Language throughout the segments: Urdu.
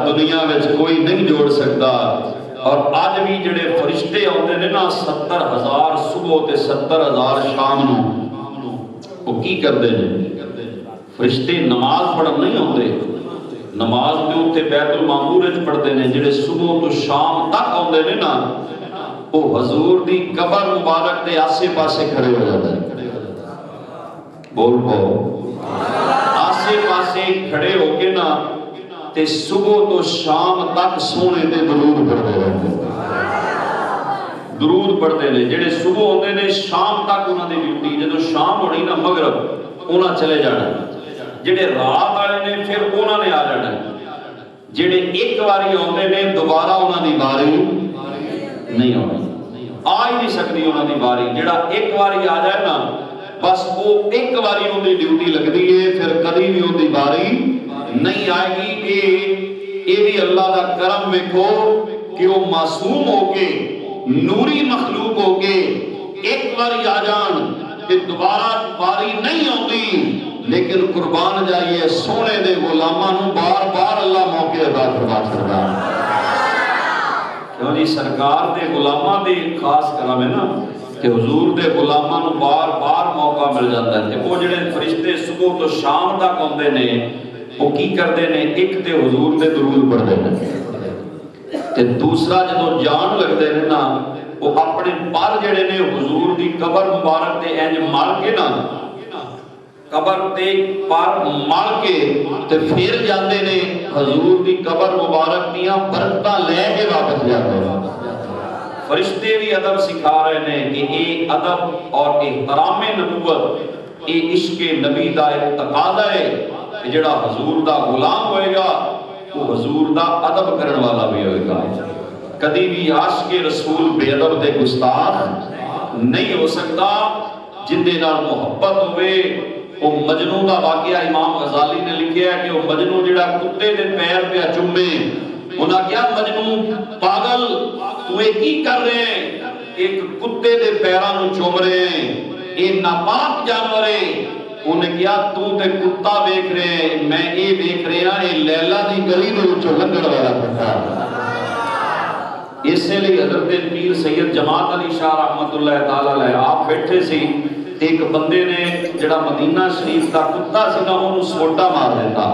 دنیا میں کوئی نہیں جوڑ سکتا. اور آج بھی جڑے فرشتے آتے نے نا 70,000 صبح تے 70,000 شام نو وہ کی کرتے ہیں؟ فرشتے نماز پڑھن نہیں آتے. نماز کے اتنے بیت المعمور پڑھتے ہیں. جڑے صبح تو شام تک آتے ہیں نا وہ حضور دی قبر مبارک کے آسے پاسے کھڑے ہو جاتے ہیں. بول آسے پاسے کھڑے ہو کے نا تے صبح تو شام تک سونے تے درود پڑھتے رہتے ہیں. درود پڑھتے ہیں. جڑے صبح ہوتے ہیں شام تک انہوں نے ڈیوٹی. جدو شام ہونی نا مغرب انہاں چلے جانا. جڑے رات والے نے پھر انہوں نے آ جانا. جڑے ایک باری آتے ہیں دوبارہ انہوں کی باری نہیں آنی. آ ہی نہیں سکتی انہوں کی باری. جڑا ایک باری آ جائے نا بس وہ ایک باری ان کی ڈیوٹی لگتی ہے. پھر کبھی بھی ان کی باری نہیں آئے گی. یہ بھی اللہ کا کرم ویکھو کہ وہ معصوم ہو کے نوری مخلوق ہو کے ایک باری آ جان کہ دوبارہ باری نہیں آتی. لیکن قربان جائیے سونے دے غلاماں بار بار اللہ موقع عطا فرما سکتا ہے. کیوں جی سرکار دے غلاماں دے خاص کرم ہے نا کہ حضور دے غلاماں بار بار موقع مل جاتا ہے. وہ جڑے فرشتے صبح تو شام تک آتے ہیں وہ کی کرتے ہیں؟ ایک تے حضور دے درود پڑھتے ہیں تے دوسرا جدو جان لگتے ہیں نا وہ اپنے پر جڑے نے حضور دی قبر مبارک تے انج مل کے نا قبر تے پر مل کے تے پھر جاندے نے حضور دی قبر مبارک دیاں برکتاں لے کے واپس جاتے ہیں. فرشتے بھی ادب سکھا رہے ہیں کہ یہ ادب اور احترام نبوت یہ عشق نبی دا ایک تقاضا ہے کہ جڑا حضور دا غلام ہوئے گا وہ حضور دا ادب کرن والا بھی ہوئے گا. کدی بھی عاشق رسول بے ادب تے گستاخ نہیں ہو سکتا. جن دے نال محبت ہوئے وہ مجنوں دا واقعہ امام غزالی نے لکھیا ہے کہ وہ مجنوں جڑا کتے دے پیر پہ چومے انہاں کیا مجنوں پاگل تو یہ کی کر رہے ہیں؟ ایک کتے دے پیراں نو چوم رہے ہیں. یہ ناپاک جانور ہے. انہیں کیا تو تے کتا دیکھ رہے ہیں میں یہ دیکھ رہے ہیں یہ لیلا دی گلی دے وچوں لنگڑ والا کتا. اس لیے حضرت پیر سید جماعت علی شاہ رحمت اللہ تعالی علیہ آپ بیٹھے سی ایک بندے نے جڑا مدینہ شریف کا کتا سی نا انہوں سوٹا مار دیتا.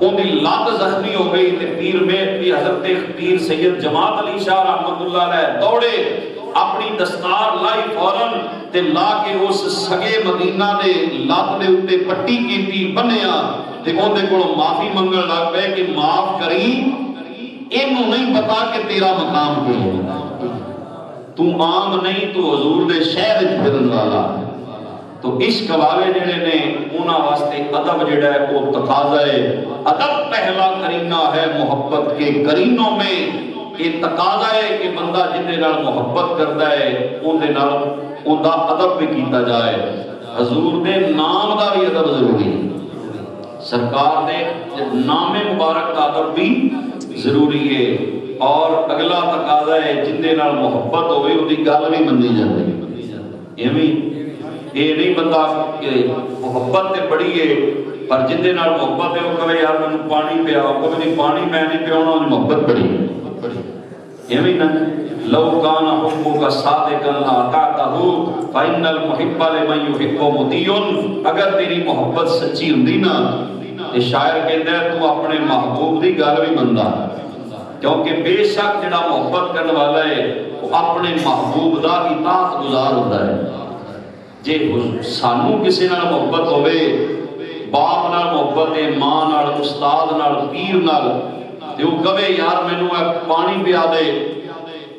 ان کی لات زخمی ہو گئی تے پیر میں بھی حضرت پیر سید جماعت علی شاہ رحمت اللہ علیہ دوڑے اپنی دستار لائی فوراً تے لا کے اس سگے مدینہ دے لات دے اوتے پٹی کیتی بنیا تے اون دے کولوں معافی منگن لگ پے کہ معاف کری اینوں نہیں پتا کہ تیرا مقام کی ہے. تو عام نہیں تو حضور دے شہر وچ پھرن والا. تو عشق والے جڑے نے انہاں واسطے ادب جڑا ہے وہ تقاضا ہے. ادب پہلا کرینہ ہے محبت کے کرینوں میں. یہ تقاضا ہے کہ بندہ جن دے نال محبت کرتا ہے اون دے نال اون دا ادب بھی کیتا جائے. حضور دے نام دا بھی ادب ضروری ہے. سرکار دے نام مبارک دا ادب بھی ضروری ہے. اور اگلا تقاضا ہے جن دے نال محبت ہوئے اون دی گل بھی منی جاندی. ایویں یہ نہیں بندہ کہ محبت تے بڑی ہے پر جن دے نال محبت ہے وہ کہے یار میں پانی پیا وہ کہے پانی میں نہیں پیاؤنا ان محبت بڑی ہے. ایویں نہ لو کان حبک صادقا لاطعتہ فإن المحب لمن يحب مطیع. اگر تیری محبت سچی ہوندی نا تے شاعر کہندا ہے تو اپنے محبوب دی گل بھی مندا کیونکہ بے شک جڑا محبت کرنے والا ہے وہ اپنے محبوب دا اطاعت گزار ہوتا ہے. جے سانو کسی نال محبت ہوئے باپ نال محبت ہے ماں نال استاد نال پیر نال تے وہ کہے یار مینوں پانی پیا دے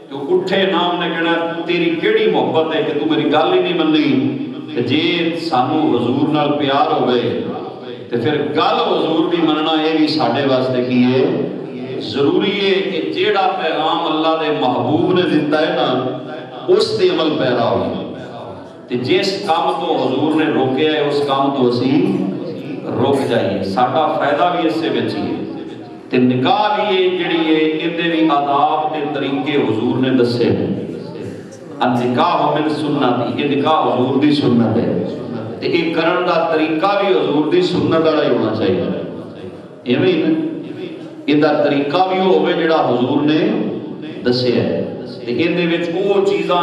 تو اٹھے نہ انہیں کہنا تیری کیڑی محبت ہے کہ تو میری گل ہی نہیں مننی. جے سانو حضور نال پیار ہوئے تے پھر گل حضور دی مننا یہ بھی ساڈے واسطے کی ہے ضروری ہے کہ جیڑا پیغام اللہ دے محبوب نے دیتا ہے نا اس تے عمل پیرا ہو. تے جس کام تو حضور نے روکیا ہے اس کام تو اسی روک جائیے. ساڈا فائدہ بھی اس سے بچی ہے. تے نکاح بھی یہ جڑی ہے ایندے بھی آداب تے طریقے حضور نے دسے ہیں. النکاح من سنت یہ نکاح حضور دی سنت ہے تے یہ کرن دا طریقہ بھی حضور دی سنت والا ہی ہونا چاہیے. ایویں ਇਹਦਾ ਤਰੀਕਾ ਵੀ ਹੋਵੇ ਜਿਹੜਾ ਹਜ਼ੂਰ ਨੇ ਦੱਸਿਆ ਹੈ ਤੇ ਇਹਦੇ ਵਿੱਚ ਉਹ ਚੀਜ਼ਾਂ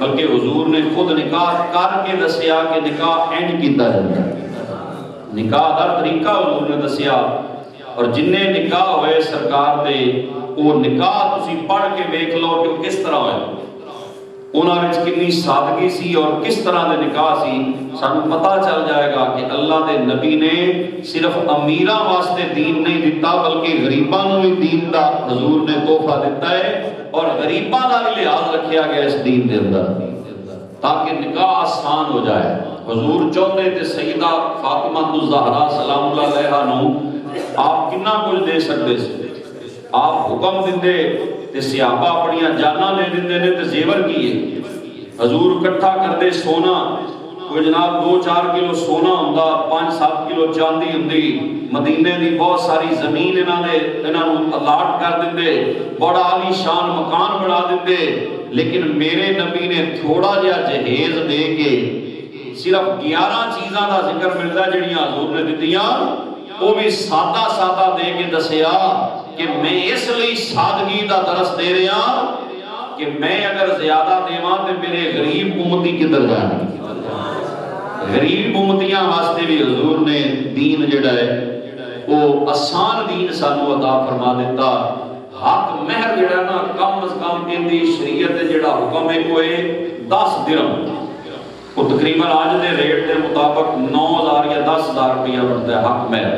ਬਲਕਿ ਹਜ਼ੂਰ ਨੇ ਖੁਦ ਨਿਕਾਹ ਕਰਕੇ ਦੱਸਿਆ ਕਿ ਨਿਕਾਹ ਇੰਜ ਕੀਤਾ ਜਾਂਦਾ ਨਿਕਾਹ ਦਾ ਤਰੀਕਾ ਹਜ਼ੂਰ ਨੇ ਦੱਸਿਆ ਔਰ ਜਿੰਨੇ ਨਿਕਾਹ ਹੋਏ ਸਰਕਾਰ ਦੇ ਉਹ ਨਿਕਾਹ ਤੁਸੀਂ ਪੜ੍ਹ ਕੇ ਵੇਖ ਲਓ ਕਿ ਉਹ ਕਿਸ ਤਰ੍ਹਾਂ ਹੋਇਆ ਉਹਨਾਂ ਵਿੱਚ ਕਿੰਨੀ ਸਾਦਗੀ ਸੀ ਔਰ ਕਿਸ ਤਰ੍ਹਾਂ ਦੇ ਨਿਕਾਹ ਸੀ ਸਾਨੂੰ ਪਤਾ ਚੱਲ ਜਾਏਗਾ ਕਿ ਅੱਲਾਹ ਦੇ ਨਬੀ ਨੇ ਸਿਰਫ ਅਮੀਰਾਂ ਵਾਸਤੇ ਦੀਨ ਨਹੀਂ ਦਿੱਤਾ ਬਲਕਿ ਗਰੀਬਾਂ ਨੂੰ ਵੀ ਦੀਨ ਦਾ ਹਜ਼ੂਰ ਨੇ ਤੋਹਫਾ ਦਿੱਤਾ ਹੈ ਔਰ ਗਰੀਬਾਂ ਦਾ ਵੀ ਲਿਹਾਜ਼ ਰੱਖਿਆ ਗਿਆ ਇਸ ਦੀਨ ਦੇ ਅੰਦਰ تاکہ نکاح آسان ہو جائے حضور چاہتے تھے سیدہ فاطمہ الزہرا سلام اللہ علیہا نو آپ کنا کچھ دے سکتے سے آپ حکم دیندے تے صحابہ اپنیاں جانا لے دیندے نے تے زیور کیے حضور اکٹھا کردے سونا کوئی جناب 2-4 کلو سونا ہوندا 5-7 کلو چاندی ہوندی مدینے دی بہت ساری زمین انہاں نو الاٹ کر دیندے بڑا عالی شان مکان بنا دیندے لیکن میرے نبی نے تھوڑا جہا جہیز دے کے صرف 11 چیزاں دا ذکر ملتا ہے جڑیاں حضور نے دتیاں وہ بھی سادہ سادہ دے کے دسیا کہ میں اس لیے سادگی دا درس دے رہا کہ میں اگر زیادہ دیواں تے میرے غریب امتی کدھر جانے غریب امتیاں واسطے بھی حضور نے دین جڑا ہے وہ آسان دین سانو عطا فرما دیتا حق مہر جڑا نا کم از کم اندی شریعت جڑا حکم ہے وہ 10 درہم وہ تقریباً آج دے ریٹ دے مطابق 9,000 یا 10,000 روپیہ بنتا ہے حق مہر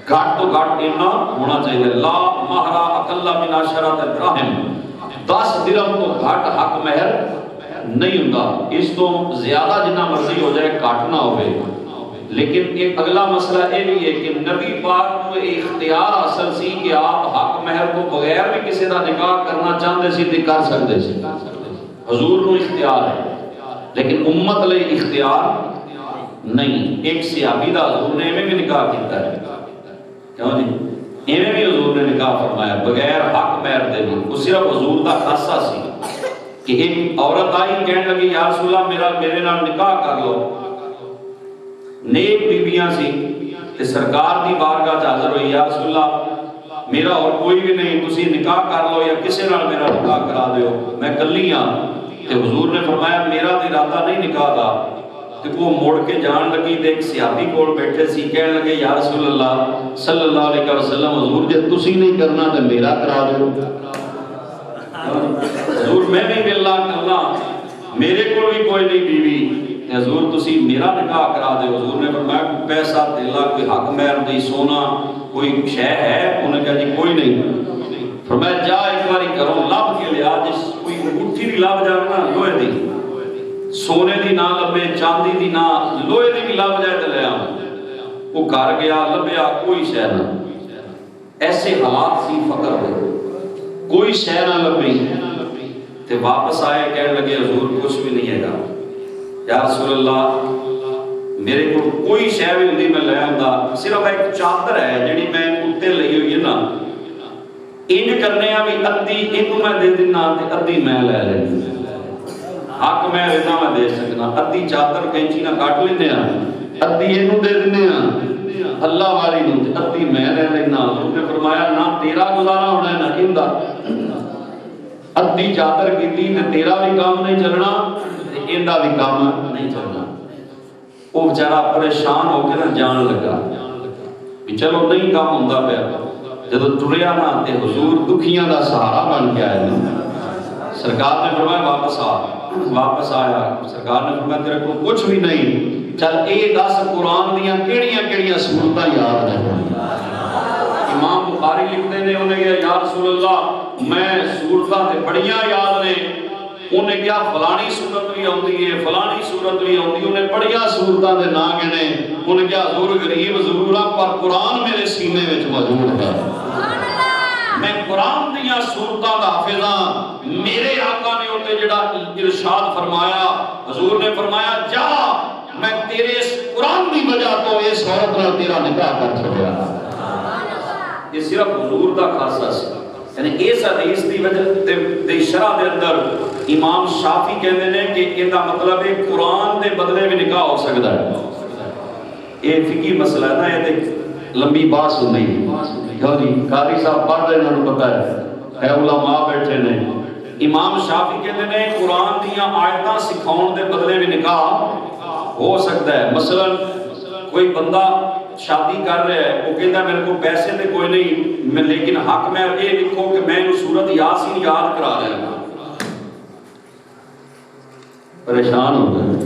گھٹ تو گھٹ اتنا ہونا چاہیے لا مہرا اقل من عشرۃ دراہم 10 درہم تو گھٹ حق مہر نہیں ہوتا اس تو زیادہ جنہ مرضی ہو جائے کاٹنا ہوئے لیکن ایک اگلا مسئلہ یہ بھی ہے کہ نبی پاک کو اختیار حاصل سی کہ آپ حق مہر کو بغیر بھی کسی کا نکاح کرنا چاہتے سی تو کر سکتے سی حضور کو اختیار ہے لیکن امت لئے اختیار نہیں ایک صحابی دا حضور نے ایویں بھی نکاح کیتا ہے کیوں جی ایویں بھی حضور نے نکاح فرمایا بغیر حق مہر دے بھی وہ صرف حضور دا خاصہ سی کہ ایک عورت آئی کہنے لگی یا رسول اللہ میرے نال نکاح کر لو نیک بیبیاں سی کہ سرکار دی بارگاہ حاضر ہوئی یا رسول اللہ میرا اور کوئی بھی نہیں تسی نکاح کر لو یا کسی نال میرا نکاح کرا دیو میں کلی ہاں کہ حضور نے فرمایا میرا تے ارادہ نہیں نکاح دا کہ وہ موڑ کے جان لگی تے ایک صحابی کول بیٹھے سی کہنے لگے یا رسول اللہ صلی اللہ علیہ وسلم حضور جے تسی نہیں کرنا تے میرا کرا دیو حضور میں نہیں ملنا کرنا میرے کو بھی کوئی نہیں بیوی حضور تسی میرا نکاح کرا دے حضور نے فرمایا کوئی پیسہ تیلا کوئی حق مہر دی سونا کوئی شے ہے انہوں نے کہا جی کوئی نہیں فرمایا جا ایک باری کرو لب کے لیا جس کوئی اٹھی بھی لب جائے نا لوہے دی سونے دی نہ لبے چاندی دی نہ لوہے دی بھی لب جائے تو لیا وہ گھر گیا لبیا کوئی شے نہ ایسے حالات سی فقر دے کوئی شے نہ لبی تے واپس آئے کہنے لگے حضور کچھ بھی نہیں ہے گا یا رسول اللہ میرے کو کوئی شے بھی نہیں میں لے آندا صرف ایک چادر ہے جڑی میں کتے لئی ہوئی ہے نا ان کرنے بھی ادھی اینو میں دے دینا تے ادھی میں لے لینی حق میں لینا میں دے سکنا ادھی چادر کینچی نہ کاٹ لینے ادھی اینو دے دینے اللہ والی نو تے ادھی میں لے لینا حضور نے فرمایا نہ تیرا گزارا ہونا ہے نہ اندا ادھی چادر کیتی تے تیرا بھی کام نہیں چلنا ایندا بھی کام نہیں چلنا وہ بیچارہ پریشان ہو کے نہ جان لگا بھی چلو نہیں کام ہوندا پیا جدو ٹریا نا تے حضور دکھیاں دا سہارا بن کے آئے سرکار نے فرمایا واپس آیا سرکار نے فرمایا تیرے کو کچھ بھی نہیں چل اے 10 قرآن دیاں کیڑیاں سورتاں یاد رہے امام بخاری لکھتے نے انہیں کہا یا رسول اللہ میں سورتاں تے بڑیاں یاد نے انہیں کیا فلانی صورت بھی ہوندی ہے فلانی صورت بھی ہوندی انہیں بڑیاں صورتاں دے نا گنے انہیں کیا حضور غریب ضرورہ پر قرآن میرے سینے وچ موجود ہے میں قرآن دیاں صورتاں دا حافظاں میرے آقا نے ہوتے جڑا ارشاد فرمایا حضور نے فرمایا جا میں تیرے اس قرآن دی وجہ تو اس عورت نال تیرا نکاح کر چھوڑیا یہ صرف حضور دا خاصہ سی یعنی اس حدیث دی وجہ دے شرح دے اندر امام شافی کہندے نے کہ ان دا مطلب ہے قرآن دے بدلے بھی نکاح ہو سکتا ہے یہ فقہی مسئلہ ہے نا یہ لمبی باس ہوندی کیوں جی قاری صاحب پڑھ رہے انہوں نے پتہ ہے علماء بیٹھے نے امام شافعی کہتے ہیں قرآن دیاں آیتاں سکھاؤن دے بدلے بھی نکاح ہو سکتا ہے. مثلا کوئی بندہ شادی کر رہا ہے وہ کہتا ہے میرے کو پیسے تے کوئی نہیں میں لیکن حق میں یہ لکھو کہ میں انہوں سورت یاسین یاد کرا رہا ہوں. پریشان ہو گئے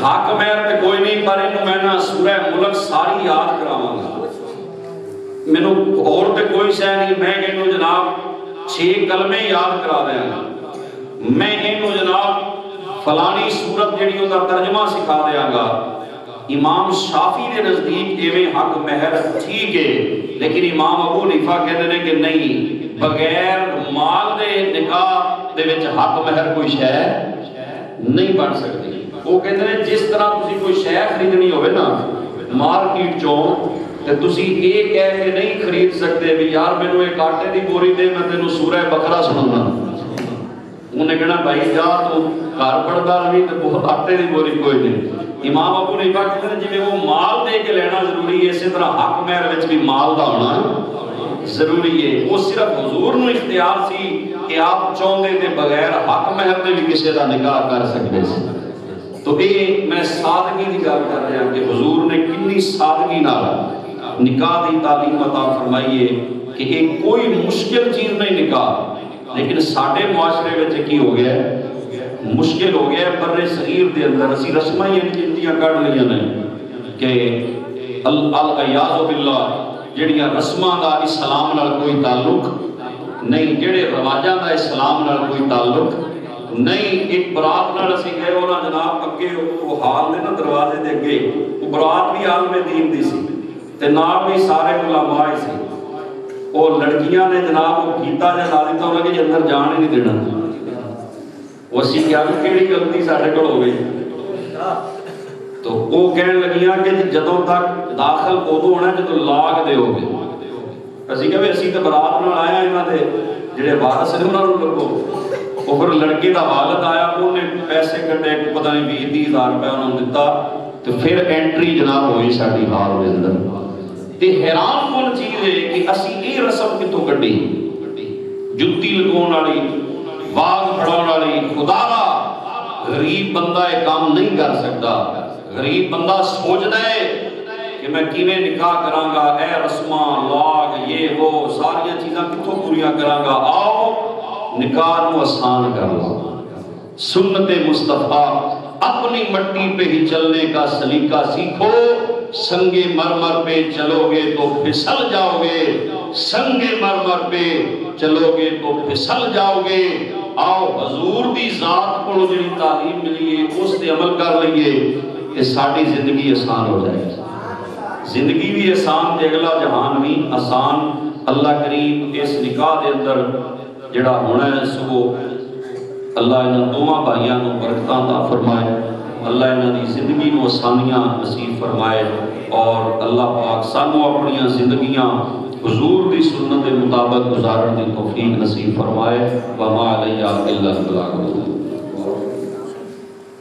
حق میں تے کوئی نہیں پر انہوں میں نہ سورہ ملک ساری یاد کراواں گا میں نو اور تے کوئی شے نہیں میں انہوں جناب 6 کلمے یاد کرا دیا گا میں انہوں جناب فلانی صورت جڑی ہوتا ترجمہ سکھا دیا گا. امام شافعی دے نزدیک ایویں حق مہر ٹھیک ہے لیکن امام ابو حنیفہ کہتے ہیں کہ نہیں بغیر مال دے نکاح دے وچ حق مہر کوئی شے نہیں بن سکتی. وہ کہتے ہیں جس طرح تسی کوئی شے خریدنی ہوئے نا مارکیٹ چوں تے تسی یہ کہہ کے نہیں خرید سکتے بھی یار میں نو ایک آٹے دی بوری دے میں تینوں سورہ بقرہ سنانا. انہیں کہنا بھائی جا تو گھر پڑھدا رہی تے بہت آٹے دی بوری کوئی نہیں. امام ابو حنیفہ کہتے ہیں جی وہ مال دے کے لینا ضروری ہے اسی طرح حق مہر وچ بھی مال دا ہونا ضروری ہے. وہ صرف حضور نو اختیار سی کہ آپ چاہندے تے بغیر حق مہر دے بھی کسی دا نکاح کر سکتے سی. تو یہ میں سادگی کی گل کر رہا کہ حضور نے کنی سادگی نال نکاح دی تعلیم عطا فرمائی ہے کہ ایک کوئی مشکل چیز نہیں نکاح لیکن ساڈے معاشرے وچ کی ہو گیا ہے مشکل ہو گیا ہے. بر صغیر دے اندر اسی رسماں ہی گنتیاں کر لیاں نے کہ الیاذ باللہ جڑیاں رسماں دا اسلام نال کوئی تعلق نہیں جڑے رواجاں دا اسلام نال کوئی تعلق نہیں. ایک برات نال اسی گئے ہونا جناب اگے وہ حال نے نا دروازے دے اگے وہ برات بھی عالم دین دی سی تے نال بھی سارے علماء ہی سی. وہ لڑکیاں نے جناب وہ کیتا جا لا دیتا انہاں کہ اندر جان ہی نہیں دینا. وہ اسی کیا کیڑی غلطی ساڈے کول ہو گئی تو وہ کہن لگیاں کہ جدوں تک داخل ادو ہونا جدوں لاگ دے ہو گے. اسی کہ اسی تے برات نال آیا انہاں دے جڑے وارث نے انہاں نوں لگو. وہ پھر لڑکے دا والد آیا انہوں نے پیسے کٹے پتہ نہیں 20,000 روپے انہوں نے دتا تو پھر انٹری جناب ہوئی ساڈی ہال دے اندر. تے حیران کن چیز ہے کہ اسی یہ رسم کتوں کڈی جُتی لگاؤن والی باغ پڑھاؤن والی. خدا دا غریب بندہ یہ کام نہیں کر سکتا. غریب بندہ سوچدا ہے کہ میں کیویں نکاح کراں گا اے رسماں لاگ یہ وہ ساری چیزاں کتوں پوریاں کراں گا. آؤ نکاح نو آسان کر لو. سنت مصطفیٰ اپنی مٹی پہ ہی چلنے کا سلیقہ سیکھو. سنگ مرمر پہ چلو گے تو پھسل جاؤ گے سنگ مرمر پہ چلو گے تو پھسل جاؤ گے. آؤ حضور دی ذات کو جڑی تعلیم ملی ہے اس تے عمل کر لئیے کہ ساری زندگی آسان ہو جائے. زندگی بھی آسان تے اگلا جہان بھی آسان. اللہ کریم اس نکاح دے اندر جڑا ہونا ہے صبح اللہ انہاں دوواں بھائیاں نوں برکتاں عطا فرمائے. اللہ انہاں دی زندگی نوں آسانیاں نصیب فرمائے اور اللہ پاک سانوں اپنی زندگیاں حضور دی سنت کے مطابق گزارن دی توفیق نصیب فرمائے. وما علیہ الا البلاغ.